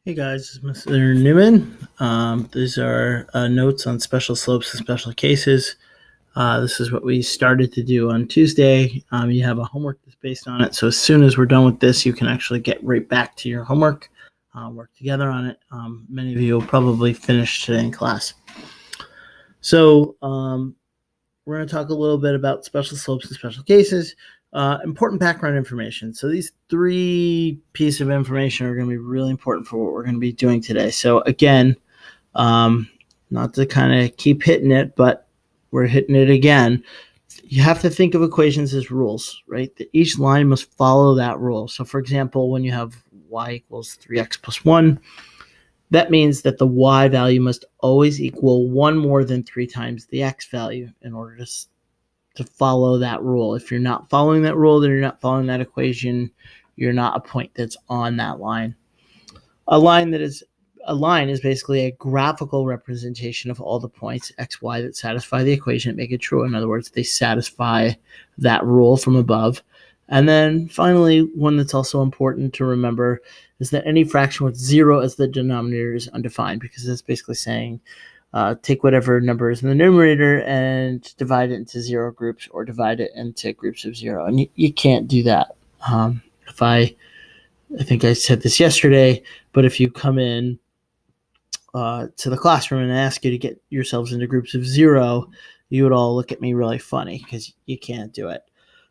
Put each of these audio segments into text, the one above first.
Hey guys, it's Mr. Newman. These are notes on special slopes and special cases. This is what we started to do on Tuesday. You have a homework that's based on it. So as soon as we're done with this, you can actually get right back to your homework, work together on it. Many of you will probably finish today in class. So we're going to talk a little bit about special slopes and special cases. Important background information. So these three pieces of information are going to be really important for what we're going to be doing today. So again, not to kind of keep hitting it, but we're hitting it again. You have to think of equations as rules, right? That each line must follow that rule. So for example, when you have y equals 3x plus 1, that means that the y value must always equal 1 more than 3 times the x value in order to follow that rule. If you're not following that rule, then you're not following that equation. You're not a point that's on that line. A line is basically a graphical representation of all the points x, y that satisfy the equation and make it true. In other words, they satisfy that rule from above. And then finally, one that's also important to remember is that any fraction with 0 as the denominator is undefined, because that's basically saying take whatever number is in the numerator and divide it into 0 groups or divide it into groups of 0. And you can't do that. I think I said this yesterday, but if you come in to the classroom and ask you to get yourselves into groups of 0, you would all look at me really funny because you can't do it.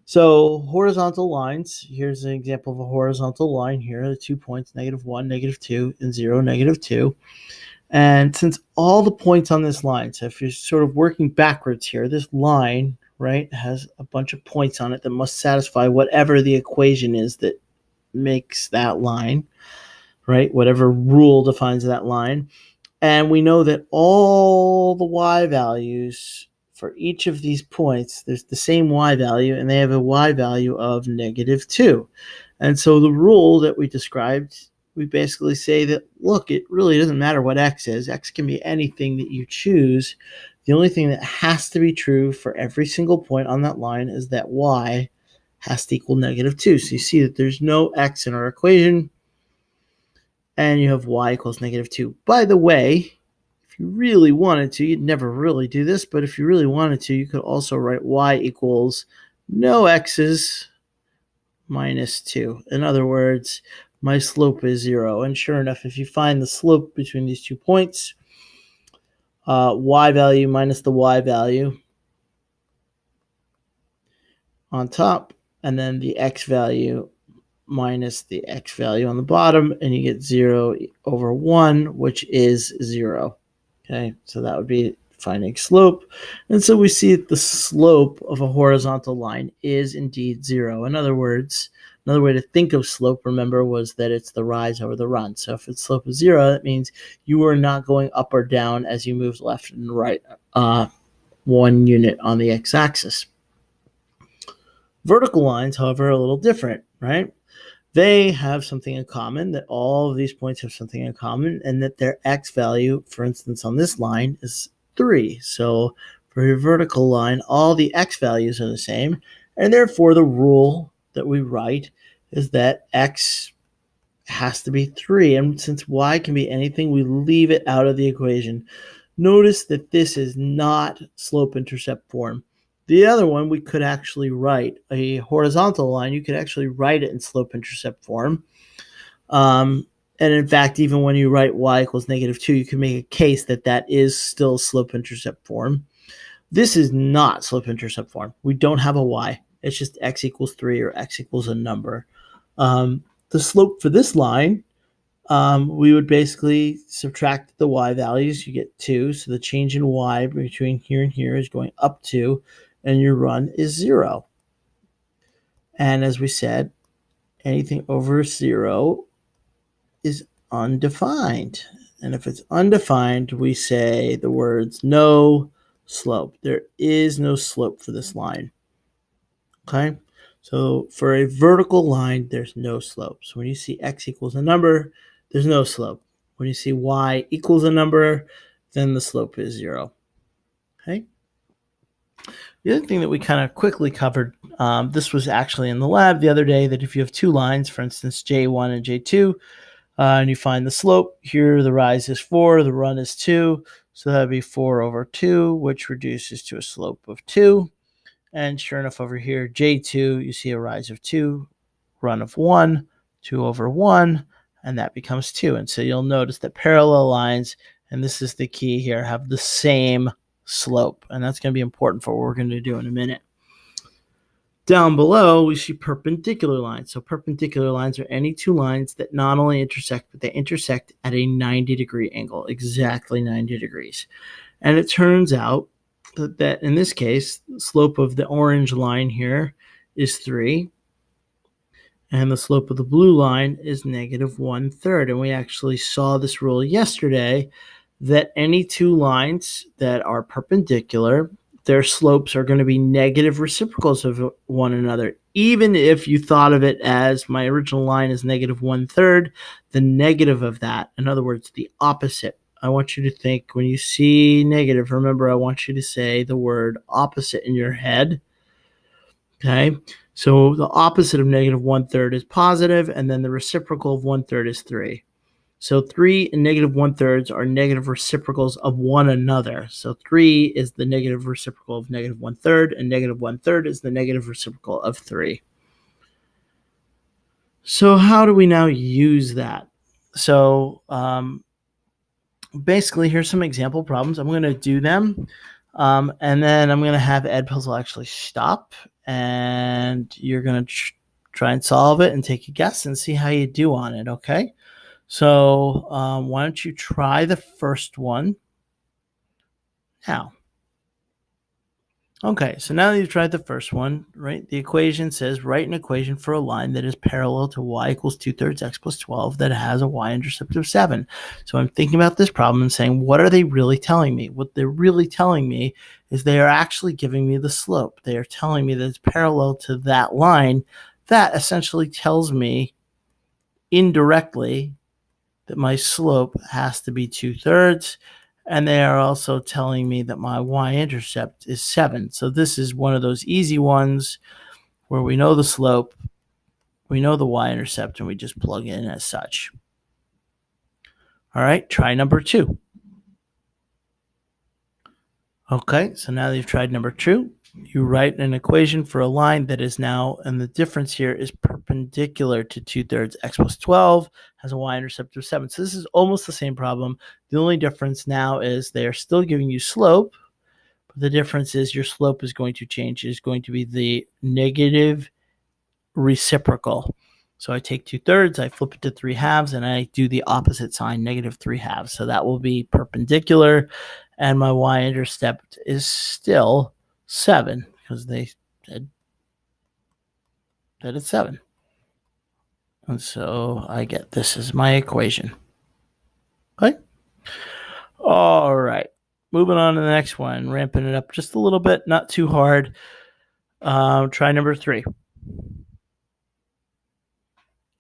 So horizontal lines, here's an example of a horizontal line here, the 2 points, -1, -2, and 0, -2. And since all the points on this line, so if you're sort of working backwards here, this line, right, has a bunch of points on it that must satisfy whatever the equation is that makes that line, right, whatever rule defines that line. And we know that all the y values for each of these points, there's the same y value, and they have a y value of -2. And so the rule that we described, we basically say that, look, it really doesn't matter what x is. X can be anything that you choose. The only thing that has to be true for every single point on that line is that y has to equal -2. So you see that there's no x in our equation, and you have y equals -2. By the way, if you really wanted to, you'd never really do this, but if you really wanted to, you could also write y equals no x's minus 2. In other words, my slope is 0. And sure enough, if you find the slope between these 2 points, y value minus the y value on top, and then the x value minus the x value on the bottom, and you get 0 over 1, which is 0. Okay, so that would be finding slope. And so we see that the slope of a horizontal line is indeed 0. In other words, another way to think of slope, remember, was that it's the rise over the run. So if its slope is 0, that means you are not going up or down as you move left and right 1 unit on the x-axis. Vertical lines, however, are a little different, right? They have something in common, that all of these points have something in common, and that their x value, for instance, on this line is 3. So for a vertical line, all the x values are the same, and therefore the rule that we write is that x has to be 3. And since y can be anything, we leave it out of the equation. Notice that this is not slope-intercept form. The other one, we could actually write a horizontal line. You could actually write it in slope-intercept form. And in fact, even when you write y equals -2, you can make a case that that is still slope-intercept form. This is not slope-intercept form. We don't have a y. It's just x equals 3 or x equals a number. The slope for this line, we would basically subtract the y values. You get 2. So the change in y between here and here is going up 2, and your run is 0. And as we said, anything over 0 is undefined. And if it's undefined, we say the words no slope. There is no slope for this line. Okay? So for a vertical line, there's no slope. So when you see x equals a number, there's no slope. When you see y equals a number, then the slope is 0. Okay? The other thing that we kind of quickly covered, this was actually in the lab the other day, that if you have 2 lines, for instance, J1 and J2, And you find the slope. Here the rise is 4, the run is 2. So that would be 4 over 2, which reduces to a slope of 2. And sure enough, over here, J2, you see a rise of 2, run of 1, 2 over 1, and that becomes 2. And so you'll notice that parallel lines, and this is the key here, have the same slope. And that's going to be important for what we're going to do in a minute. Down below, we see perpendicular lines. So perpendicular lines are any two lines that not only intersect, but they intersect at a 90-degree angle, exactly 90 degrees. And it turns out that in this case, the slope of the orange line here is 3, and the slope of the blue line is negative 1/3. And we actually saw this rule yesterday that any two lines that are perpendicular, their slopes are going to be negative reciprocals of one another. Even if you thought of it as my original line is negative 1/3, the negative of that, in other words, the opposite. I want you to think when you see negative, remember, I want you to say the word opposite in your head. Okay. So the opposite of negative 1/3 is positive, and then the reciprocal of 1/3 is 3. So 3 and negative 1/3 are negative reciprocals of one another. So 3 is the negative reciprocal of negative 1/3, and negative 1/3 is the negative reciprocal of 3. So how do we now use that? So basically, here's some example problems. I'm going to do them, and then I'm going to have Edpuzzle actually stop, and you're going to try and solve it and take a guess and see how you do on it, okay? So why don't you try the first one now? Okay, so now that you've tried the first one, right, the equation says write an equation for a line that is parallel to y equals 2/3 x plus 12 that has a y-intercept of 7. So I'm thinking about this problem and saying, what are they really telling me? What they're really telling me is they are actually giving me the slope. They are telling me that it's parallel to that line. That essentially tells me indirectly that my slope has to be 2/3. And they are also telling me that my y-intercept is 7. So this is one of those easy ones where we know the slope, we know the y-intercept, and we just plug in as such. All right, try number 2. Okay, so now that you've tried number 2, you write an equation for a line that is now, and the difference here is perpendicular to 2/3 x plus 12, has a y-intercept of 7. So this is almost the same problem. The only difference now is they are still giving you slope, but the difference is your slope is going to change. It is going to be the negative reciprocal. So I take 2/3, I flip it to 3/2, and I do the opposite sign, negative 3/2. So that will be perpendicular, and my y-intercept is still 7 because they said that it's 7. And so I get this as my equation. Okay. All right. Moving on to the next one, ramping it up just a little bit, not too hard. Try number 3.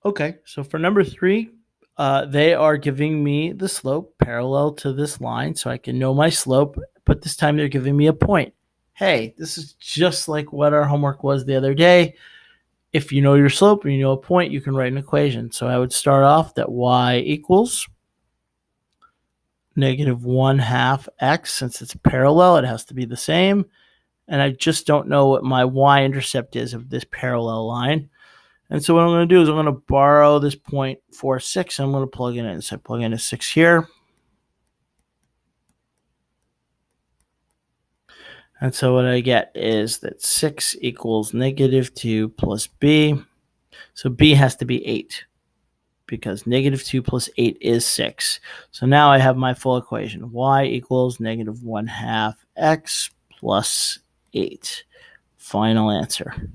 Okay, so for number 3, they are giving me the slope parallel to this line, so I can know my slope, but this time they're giving me a point. Hey, this is just like what our homework was the other day. If you know your slope and you know a point, you can write an equation. So I would start off that y equals negative 1/2 x. Since it's parallel, it has to be the same. And I just don't know what my y-intercept is of this parallel line. And so what I'm going to do is I'm going to borrow this 0.46 and I'm going to plug it in. So I plug in a 6 here. And so what I get is that 6 equals negative 2 plus b. So b has to be 8 because negative 2 plus 8 is 6. So now I have my full equation. Y equals negative 1/2 x plus 8. Final answer.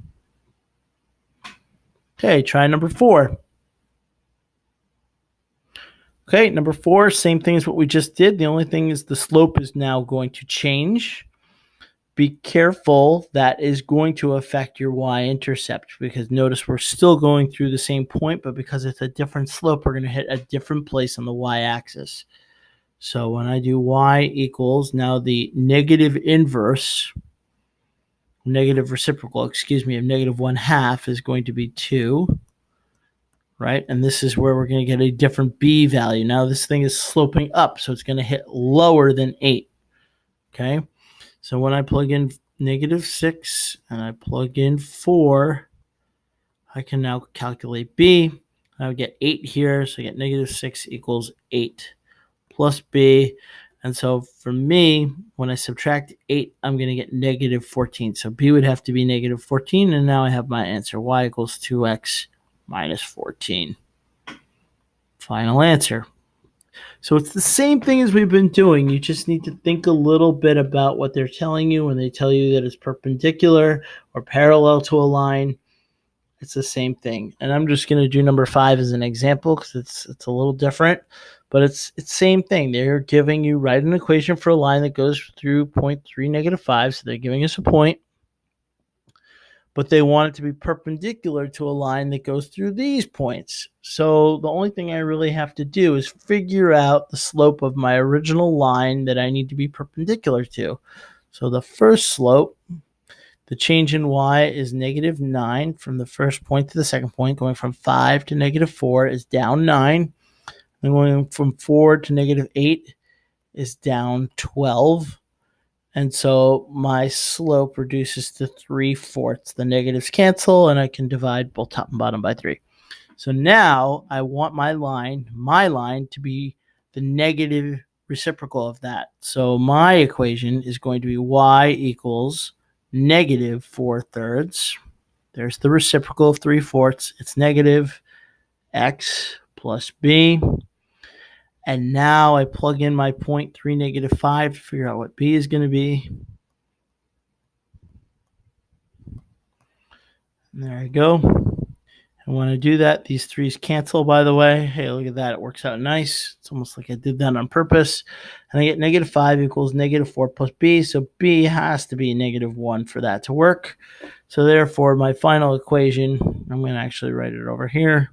Okay, try number 4. Okay, number 4, same thing as what we just did. The only thing is the slope is now going to change. Be careful, that is going to affect your y-intercept because notice we're still going through the same point, but because it's a different slope, we're going to hit a different place on the y-axis. So when I do y equals, now the negative inverse, negative reciprocal, of negative 1/2 is going to be 2. right? And this is where we're going to get a different b value. Now this thing is sloping up, so it's going to hit lower than 8, okay? So when I plug in -6 and I plug in 4, I can now calculate b. I would get 8 here, so I get -6 equals 8 plus b. And so for me, when I subtract 8, I'm going to get -14. So b would have to be -14, and now I have my answer. Y equals 2x minus 14. Final answer. So it's the same thing as we've been doing. You just need to think a little bit about what they're telling you when they tell you that it's perpendicular or parallel to a line. It's the same thing. And I'm just going to do number 5 as an example because it's a little different. But it's same thing. They're giving you write an equation for a line that goes through point 3, -5. So they're giving us a point. But they want it to be perpendicular to a line that goes through these points. So the only thing I really have to do is figure out the slope of my original line that I need to be perpendicular to. So the first slope, the change in y is -9 from the first point to the second point. Going from 5 to -4 is down 9. And going from 4 to -8 is down 12. And so my slope reduces to 3/4. The negatives cancel, and I can divide both top and bottom by 3. So now I want my line to be the negative reciprocal of that. So my equation is going to be y equals -4/3. There's the reciprocal of 3/4. It's negative x plus b. And now I plug in my 0.3 -5 to figure out what b is going to be. And there I go. And when I do that, these 3's cancel, by the way. Hey, look at that. It works out nice. It's almost like I did that on purpose. And I get -5 equals -4 plus b. So b has to be -1 for that to work. So therefore, my final equation, I'm going to actually write it over here,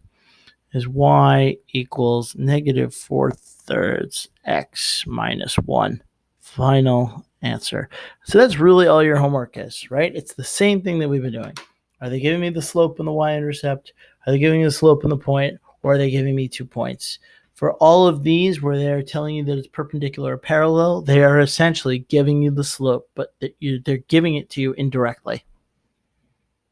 is y equals -4/3 x minus 1. Final answer. So that's really all your homework is, right? It's the same thing that we've been doing. Are they giving me the slope and the y-intercept? Are they giving me the slope and the point? Or are they giving me 2 points? For all of these where they're telling you that it's perpendicular or parallel, they are essentially giving you the slope, but they're giving it to you indirectly.